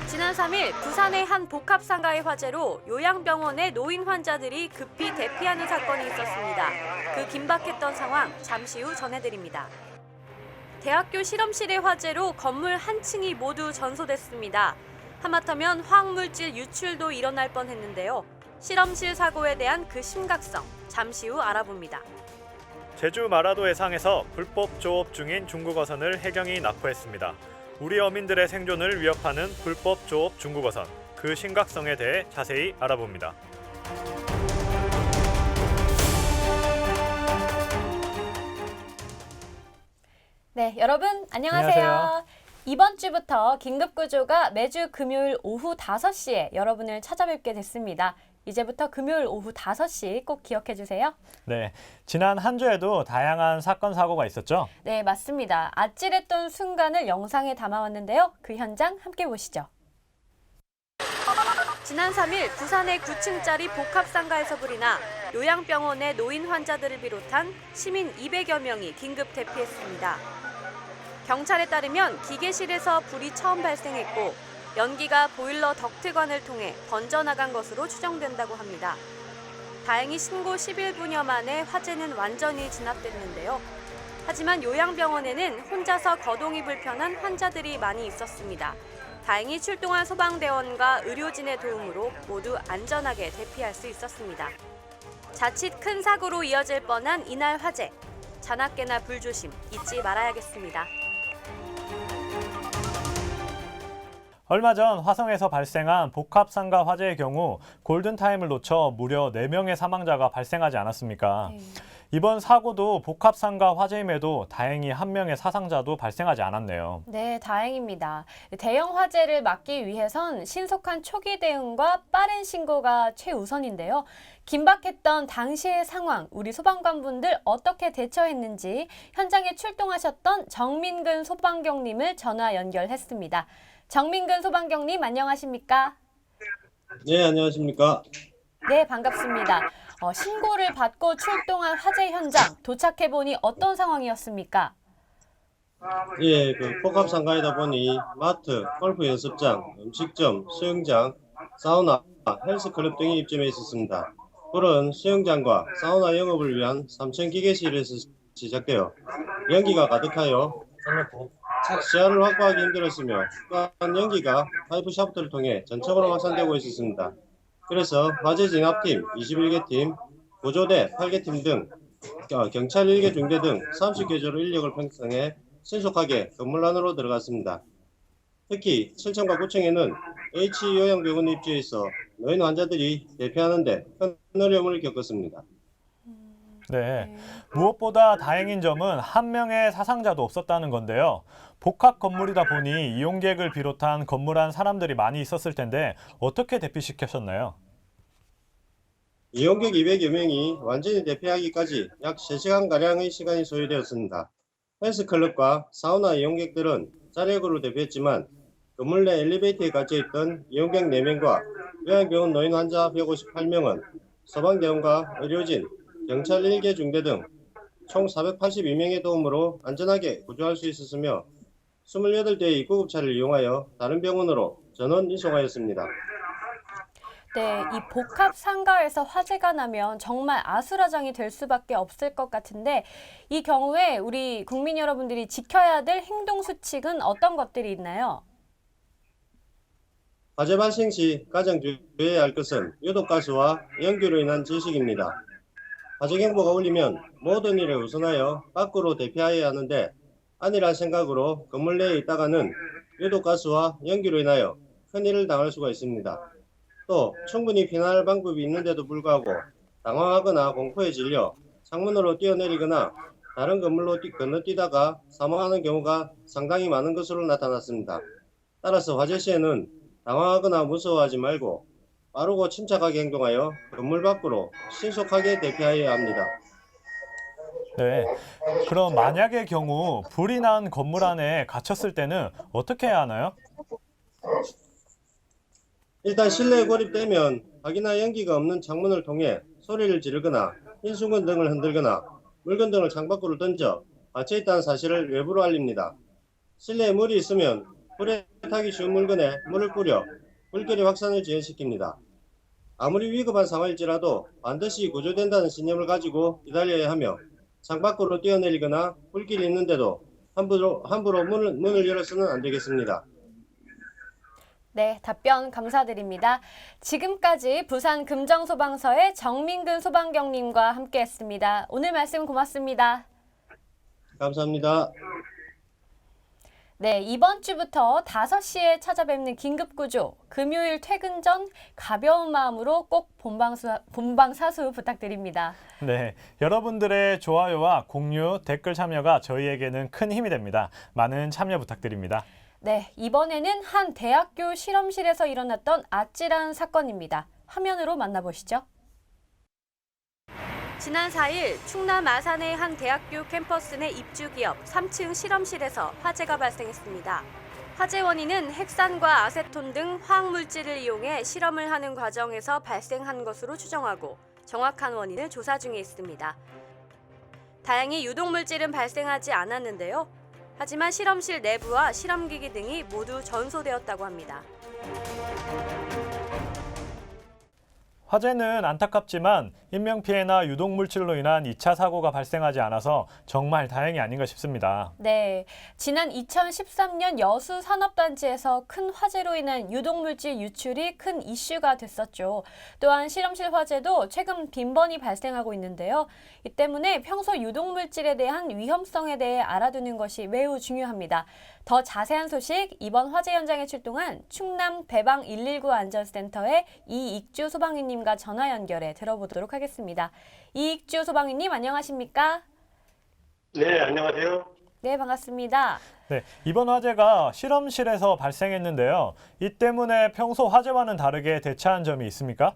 지난 3일 부산의 한 복합상가의 화재로 요양병원의 노인 환자들이 급히 대피하는 사건이 있었습니다. 그 긴박했던 상황 잠시 후 전해드립니다. 대학교 실험실의 화재로 건물 한 층이 모두 전소됐습니다. 하마터면 화학물질 유출도 일어날 뻔했는데요. 실험실 사고에 대한 그 심각성 잠시 후 알아봅니다. 제주 마라도 해상에서 불법 조업 중인 중국어선을 해경이 납포했습니다. 우리 어민들의 생존을 위협하는 불법 조업 중국어선, 그 심각성에 대해 자세히 알아봅니다. 네, 여러분 안녕하세요. 이번 주부터 긴급구조가 매주 금요일 오후 5시에 여러분을 찾아뵙게 됐습니다. 이제부터 금요일 오후 5시 꼭 기억해 주세요. 네, 지난 한 주에도 다양한 사건 사고가 있었죠? 네, 맞습니다. 아찔했던 순간을 영상에 담아왔는데요. 그 현장 함께 보시죠. 지난 3일 부산의 9층짜리 복합상가에서 불이 나 요양병원의 노인 환자들을 비롯한 시민 200여 명이 긴급 대피했습니다. 경찰에 따르면 기계실에서 불이 처음 발생했고 연기가 보일러 덕트관을 통해 번져나간 것으로 추정된다고 합니다. 다행히 신고 11분여 만에 화재는 완전히 진압됐는데요. 하지만 요양병원에는 혼자서 거동이 불편한 환자들이 많이 있었습니다. 다행히 출동한 소방대원과 의료진의 도움으로 모두 안전하게 대피할 수 있었습니다. 자칫 큰 사고로 이어질 뻔한 이날 화재. 자나깨나 불조심 잊지 말아야겠습니다. 얼마 전 화성에서 발생한 복합상가 화재의 경우 골든타임을 놓쳐 무려 4명의 사망자가 발생하지 않았습니까? 이번 사고도 복합상가 화재임에도 다행히 1명의 사상자도 발생하지 않았네요. 네, 다행입니다. 대형 화재를 막기 위해선 신속한 초기 대응과 빠른 신고가 최우선인데요. 긴박했던 당시의 상황, 우리 소방관분들 어떻게 대처했는지 현장에 출동하셨던 정민근 소방경님을 전화 연결했습니다. 정민근 소방경님 안녕하십니까? 네, 안녕하십니까? 네, 반갑습니다. 신고를 받고 출동한 화재 현장 도착해보니 어떤 상황이었습니까? 예, 복합상가이다 보니 마트, 골프 연습장, 음식점, 수영장, 사우나, 헬스클럽 등이 입점해 있었습니다. 불은 수영장과 사우나 영업을 위한 3층 기계실에서 시작되어 연기가 가득하여 시야를 확보하기 힘들었으며 또한 연기가 파이프 샤프트를 통해 전적으로 확산되고 있었습니다. 그래서 화재 진압팀 21개 팀, 구조대 8개 팀 등 경찰 1개 중대 등 30개 조로 인력을 편성해 신속하게 건물 안으로 들어갔습니다. 특히 7층과 9층에는 H요양병원이 입주해 있어 노인 환자들이 대피하는데 큰 어려움을 겪었습니다. 네, 무엇보다 다행인 점은 1명의 사상자도 없었다는 건데요. 복합 건물이다 보니 이용객을 비롯한 건물 안 사람들이 많이 있었을 텐데 어떻게 대피시키셨나요? 이용객 200여 명이 완전히 대피하기까지 약 3시간가량의 시간이 소요되었습니다. 헬스클럽과 사우나 이용객들은 자력으로 대피했지만 건물 내 엘리베이터에 갇혀있던 이용객 4명과 요양병원 노인 환자 158명은 소방대원과 의료진, 경찰 1개 중대 등 총 482명의 도움으로 안전하게 구조할 수 있었으며 28대의 구급차를 이용하여 다른 병원으로 전원 이송하였습니다. 네, 이 복합 상가에서 화재가 나면 정말 아수라장이 될 수밖에 없을 것 같은데 이 경우에 우리 국민 여러분들이 지켜야 될 행동 수칙은 어떤 것들이 있나요? 화재 발생 시 가장 주의해야 할 것은 유독가스와 연기로 인한 질식입니다. 화재 경보가 울리면 모든 일에 우선하여 밖으로 대피하여야 하는데 아니란 생각으로 건물 내에 있다가는 유독가스와 연기로 인하여 큰일을 당할 수가 있습니다. 또 충분히 피난할 방법이 있는데도 불구하고 당황하거나 공포에 질려 창문으로 뛰어내리거나 다른 건물로 건너뛰다가 사망하는 경우가 상당히 많은 것으로 나타났습니다. 따라서 화재 시에는 당황하거나 무서워하지 말고 빠르고 침착하게 행동하여 건물 밖으로 신속하게 대피하여야 합니다. 네, 그럼 만약의 경우 불이 난 건물 안에 갇혔을 때는 어떻게 해야 하나요? 일단 실내에 고립되면 확이나 연기가 없는 창문을 통해 소리를 지르거나 인수건 등을 흔들거나 물건 등을 창밖으로 던져 갇혀 있다는 사실을 외부로 알립니다. 실내에 물이 있으면 불에 타기 쉬운 물건에 물을 뿌려 불길이 확산을 지연시킵니다. 아무리 위급한 상황일지라도 반드시 구조된다는 신념을 가지고 기다려야 하며 창밖으로 뛰어내리거나 불길이 있는데도 함부로 문을 열어서는 안 되겠습니다. 네, 답변 감사드립니다. 지금까지 부산 금정소방서의 정민근 소방경님과 함께했습니다. 오늘 말씀 고맙습니다. 감사합니다. 네, 이번 주부터 5시에 찾아뵙는 긴급구조, 금요일 퇴근 전 가벼운 마음으로 꼭 본방사수 부탁드립니다. 네, 여러분들의 좋아요와 공유, 댓글 참여가 저희에게는 큰 힘이 됩니다. 많은 참여 부탁드립니다. 네, 이번에는 한 대학교 실험실에서 일어났던 아찔한 사건입니다. 화면으로 만나보시죠. 지난 4일 충남 아산의 한 대학교 캠퍼스 내 입주기업 3층 실험실에서 화재가 발생했습니다. 화재 원인은 핵산과 아세톤 등 화학물질을 이용해 실험을 하는 과정에서 발생한 것으로 추정하고 정확한 원인을 조사 중에 있습니다. 다행히 유독물질은 발생하지 않았는데요. 하지만 실험실 내부와 실험기기 등이 모두 전소되었다고 합니다. 화재는 안타깝지만 인명피해나 유독물질로 인한 2차 사고가 발생하지 않아서 정말 다행이 아닌가 싶습니다. 네, 지난 2013년 여수 산업단지에서 큰 화재로 인한 유독물질 유출이 큰 이슈가 됐었죠. 또한 실험실 화재도 최근 빈번히 발생하고 있는데요. 이 때문에 평소 유독물질에 대한 위험성에 대해 알아두는 것이 매우 중요합니다. 더 자세한 소식 이번 화재 현장에 출동한 충남 배방 119 안전센터의 이익주 소방위님과 전화 연결해 들어보도록 하겠습니다. 이익주 소방위님 안녕하십니까? 네, 안녕하세요. 네, 반갑습니다. 네, 이번 화재가 실험실에서 발생했는데요. 이 때문에 평소 화재와는 다르게 대처한 점이 있습니까?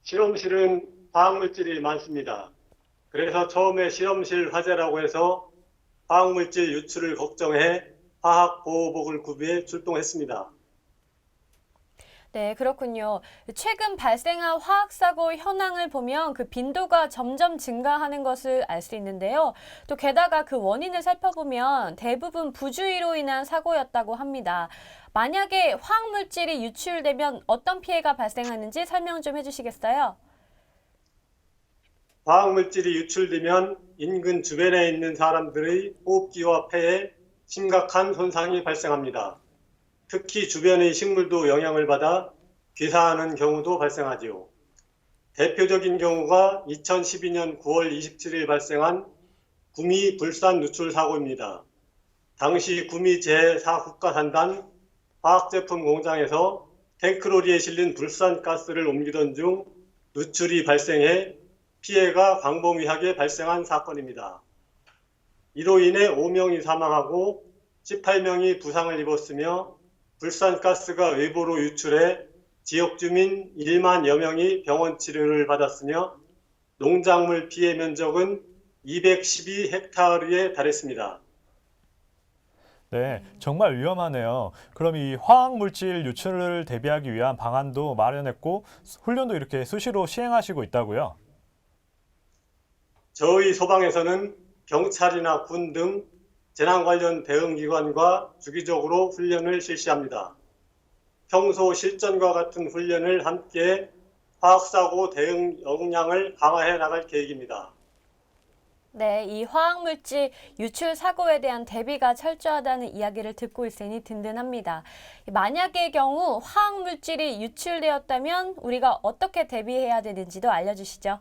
실험실은 화학물질이 많습니다. 그래서 처음에 실험실 화재라고 해서 화학물질 유출을 걱정해 화학보호복을 구비해 출동했습니다. 네, 그렇군요. 최근 발생한 화학사고 현황을 보면 그 빈도가 점점 증가하는 것을 알 수 있는데요. 또 게다가 그 원인을 살펴보면 대부분 부주의로 인한 사고였다고 합니다. 만약에 화학물질이 유출되면 어떤 피해가 발생하는지 설명 좀 해주시겠어요? 화학물질이 유출되면 인근 주변에 있는 사람들의 호흡기와 폐에 심각한 손상이 발생합니다. 특히 주변의 식물도 영향을 받아 괴사하는 경우도 발생하지요. 대표적인 경우가 2012년 9월 27일 발생한 구미 불산 누출 사고입니다. 당시 구미 제4국가산단 화학제품 공장에서 탱크로리에 실린 불산가스를 옮기던 중 누출이 발생해 피해가 광범위하게 발생한 사건입니다. 이로 인해 5명이 사망하고 18명이 부상을 입었으며 불산가스가 외부로 유출해 지역 주민 1만여 명이 병원 치료를 받았으며 농작물 피해 면적은 212헥타르에 달했습니다. 네, 정말 위험하네요. 그럼 이 화학물질 유출을 대비하기 위한 방안도 마련했고 훈련도 이렇게 수시로 시행하시고 있다고요? 저희 소방에서는 경찰이나 군 등 재난 관련 대응기관과 주기적으로 훈련을 실시합니다. 평소 실전과 같은 훈련을 함께 화학사고 대응 역량을 강화해 나갈 계획입니다. 네, 이 화학물질 유출 사고에 대한 대비가 철저하다는 이야기를 듣고 있으니 든든합니다. 만약의 경우 화학물질이 유출되었다면 우리가 어떻게 대비해야 되는지도 알려주시죠.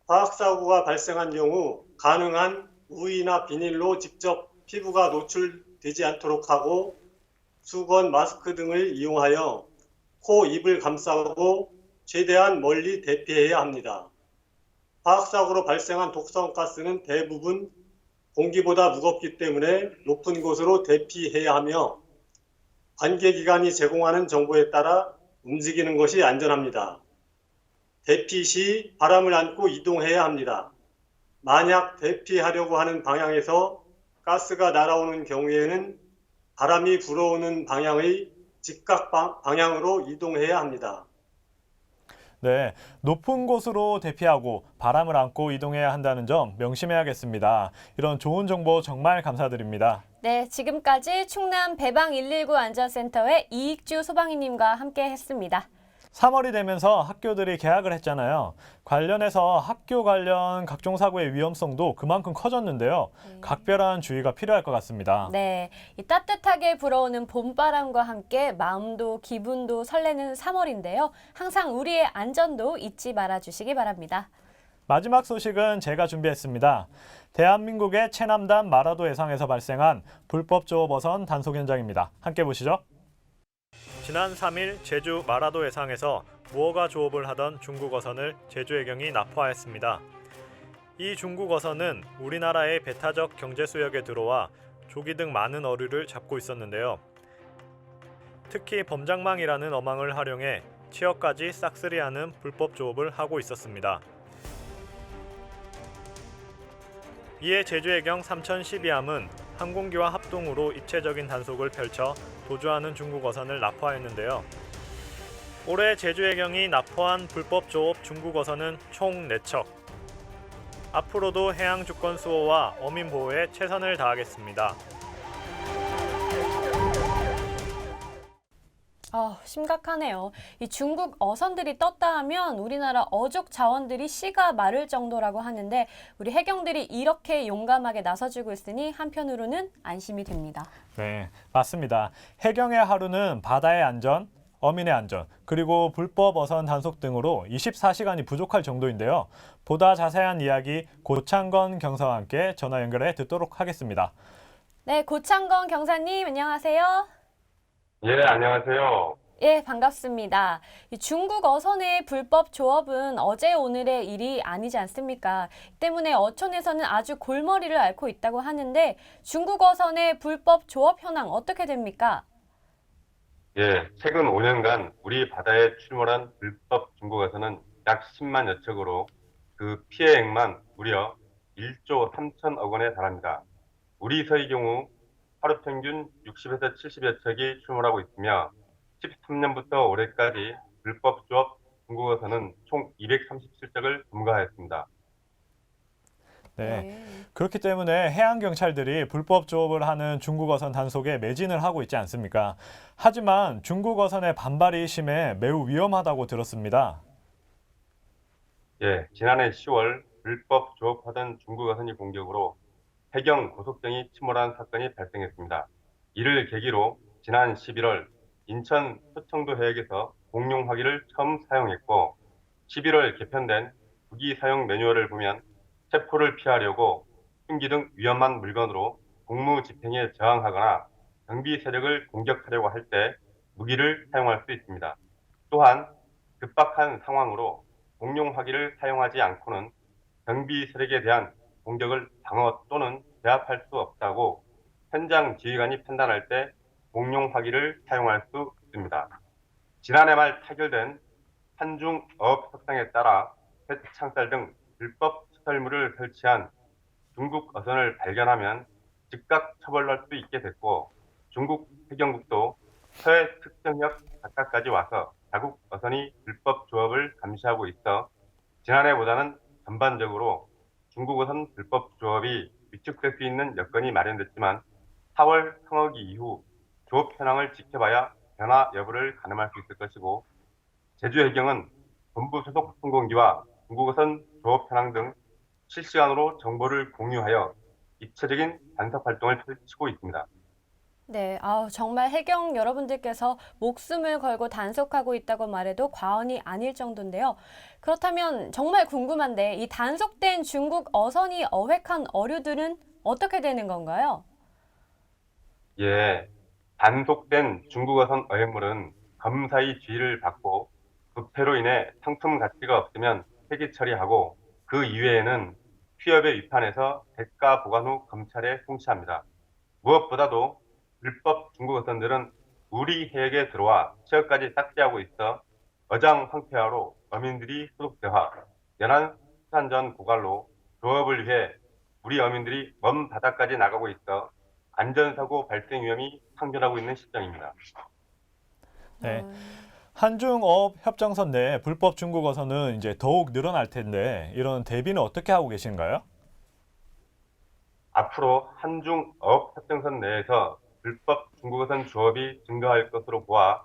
화학사고가 발생한 경우 가능한 우이나 비닐로 직접 피부가 노출되지 않도록 하고 수건, 마스크 등을 이용하여 코, 입을 감싸고 최대한 멀리 대피해야 합니다. 화학사고로 발생한 독성가스는 대부분 공기보다 무겁기 때문에 높은 곳으로 대피해야 하며 관계기관이 제공하는 정보에 따라 움직이는 것이 안전합니다. 대피 시 바람을 안고 이동해야 합니다. 만약 대피하려고 하는 방향에서 가스가 날아오는 경우에는 바람이 불어오는 방향의 직각 방향으로 이동해야 합니다. 네, 높은 곳으로 대피하고 바람을 안고 이동해야 한다는 점 명심해야겠습니다. 이런 좋은 정보 정말 감사드립니다. 네, 지금까지 충남 배방 119 안전센터의 이익주 소방이님과 함께 했습니다. 3월이 되면서 학교들이 개학을 했잖아요. 관련해서 학교 관련 각종 사고의 위험성도 그만큼 커졌는데요. 각별한 주의가 필요할 것 같습니다. 네, 이 따뜻하게 불어오는 봄바람과 함께 마음도 기분도 설레는 3월인데요. 항상 우리의 안전도 잊지 말아주시기 바랍니다. 마지막 소식은 제가 준비했습니다. 대한민국의 최남단 마라도 해상에서 발생한 불법 조업 어선 단속 현장입니다. 함께 보시죠. 지난 3일 제주 마라도 해상에서 무허가 조업을 하던 중국 어선을 제주해경이 납포하였습니다. 이 중국 어선은 우리나라의 배타적 경제 수역에 들어와 조기 등 많은 어류를 잡고 있었는데요. 특히 범장망이라는 어망을 활용해 취역까지 싹쓸이하는 불법 조업을 하고 있었습니다. 이에 제주해경 3012함은 항공기와 합동으로 입체적인 단속을 펼쳐 도주하는 중국 어선을 납포하였는데요. 올해 제주해경이 납포한 불법 조업 중국 어선은 총 4척. 앞으로도 해양 주권 수호와 어민 보호에 최선을 다하겠습니다. 심각하네요. 이 중국 어선들이 떴다 하면 우리나라 어족 자원들이 씨가 마를 정도라고 하는데 우리 해경들이 이렇게 용감하게 나서주고 있으니 한편으로는 안심이 됩니다. 네, 맞습니다. 해경의 하루는 바다의 안전, 어민의 안전, 그리고 불법 어선 단속 등으로 24시간이 부족할 정도인데요. 보다 자세한 이야기 고창건 경사와 함께 전화 연결해 듣도록 하겠습니다. 네, 고창건 경사님 안녕하세요. 예, 안녕하세요. 예, 반갑습니다. 이 중국 어선의 불법 조업은 어제 오늘의 일이 아니지 않습니까? 때문에 어촌에서는 아주 골머리를 앓고 있다고 하는데 중국 어선의 불법 조업 현황 어떻게 됩니까? 예, 최근 5년간 우리 바다에 출몰한 불법 중국어선은 약 10만여 척으로 그 피해액만 무려 1조 3천억 원에 달합니다. 우리 서의 경우 하루 평균 60에서 70여 척이 출몰하고 있으며 13년부터 올해까지 불법 조업 중국어선은 총 237척을 검거하였습니다. 네, 그렇기 때문에 해양경찰들이 불법 조업을 하는 중국어선 단속에 매진을 하고 있지 않습니까? 하지만 중국어선의 반발이 심해 매우 위험하다고 들었습니다. 예, 지난해 10월 불법 조업하던 중국어선이 공격으로 해경 고속정이 침몰한 사건이 발생했습니다. 이를 계기로 지난 11월 인천 서청도 해역에서 공용 화기를 처음 사용했고 11월 개편된 무기 사용 매뉴얼을 보면 체포를 피하려고 흉기 등 위험한 물건으로 공무 집행에 저항하거나 경비 세력을 공격하려고 할 때 무기를 사용할 수 있습니다. 또한 급박한 상황으로 공용 화기를 사용하지 않고는 경비 세력에 대한 공격을 방어 또는 제압할 수 없다고 현장 지휘관이 판단할 때 공용 화기를 사용할 수 있습니다. 지난해 말 타결된 한중 어업 협상에 따라 폐창살 등 불법 시설물을 설치한 중국 어선을 발견하면 즉각 처벌할 수 있게 됐고 중국 해경국도 서해 특정역 바깥까지 와서 자국 어선이 불법 조업을 감시하고 있어 지난해보다는 전반적으로 중국 어선 불법 조업이 위축될 수 있는 여건이 마련됐지만 4월 성어기 이후 조업 현황을 지켜봐야 변화 여부를 가늠할 수 있을 것이고 제주해경은 본부 소속 항공기와 중국어선 조업 현황 등 실시간으로 정보를 공유하여 입체적인 단속 활동을 펼치고 있습니다. 네, 정말 해경 여러분들께서 목숨을 걸고 단속하고 있다고 말해도 과언이 아닐 정도인데요. 그렇다면 정말 궁금한데 이 단속된 중국 어선이 어획한 어류들은 어떻게 되는 건가요? 예, 단속된 중국어선 어획물은 검사의 지휘를 받고 부패로 인해 상품 가치가 없으면 폐기 처리하고 그 이외에는 취업에 위반해서 대가 보관 후 검찰에 송치합니다. 무엇보다도 불법 중국어선들은 우리 해역에 들어와 취업까지 삭제하고 있어 어장황폐화로 어민들이 소득대화, 연안 수산전 고갈로 조업을 위해 우리 어민들이 먼 바다까지 나가고 있어 안전사고 발생 위험이 상존하고 있는 실정입니다. 네. 한중어업 협정선 내 불법 중국어선은 이제 더욱 늘어날 텐데 이런 대비는 어떻게 하고 계신가요? 앞으로 한중업 협정선 내에서 불법 중국어선 주업이 증가할 것으로 보아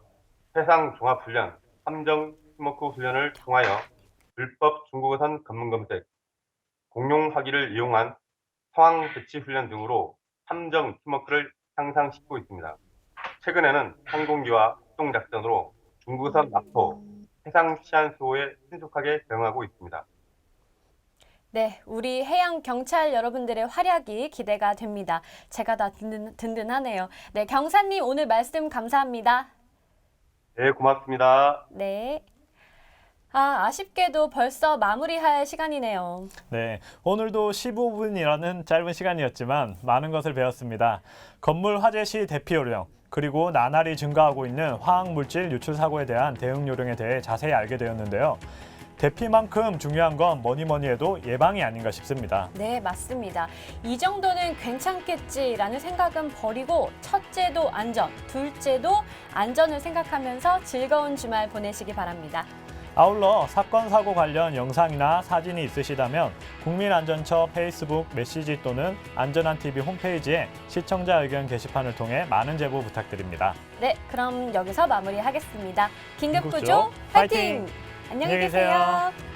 해상 종합훈련, 함정 팀워크 훈련을 통하여 불법 중국어선 검문 검색, 공용 화기를 이용한 상황 배치 훈련 등으로 함정 팀워크를 향상시키고 있습니다. 최근에는 항공기와 합동작전으로 중국어선 납포, 해상 치안 수호에 신속하게 대응하고 있습니다. 네, 우리 해양 경찰 여러분들의 활약이 기대가 됩니다. 제가 다 든든하네요. 네, 경사님 오늘 말씀 감사합니다. 네, 고맙습니다. 네. 아쉽게도 벌써 마무리할 시간이네요. 네, 오늘도 15분이라는 짧은 시간이었지만 많은 것을 배웠습니다. 건물 화재 시 대피 요령, 그리고 나날이 증가하고 있는 화학물질 유출 사고에 대한 대응 요령에 대해 자세히 알게 되었는데요. 대피만큼 중요한 건 뭐니 해도 예방이 아닌가 싶습니다. 네, 맞습니다. 이 정도는 괜찮겠지라는 생각은 버리고 첫째도 안전, 둘째도 안전을 생각하면서 즐거운 주말 보내시기 바랍니다. 아울러 사건 사고 관련 영상이나 사진이 있으시다면 국민안전처 페이스북 메시지 또는 안전한TV 홈페이지에 시청자 의견 게시판을 통해 많은 제보 부탁드립니다. 네, 그럼 여기서 마무리하겠습니다. 긴급구조 긴급구조 파이팅! 파이팅! 안녕히 안녕히 계세요. 계세요.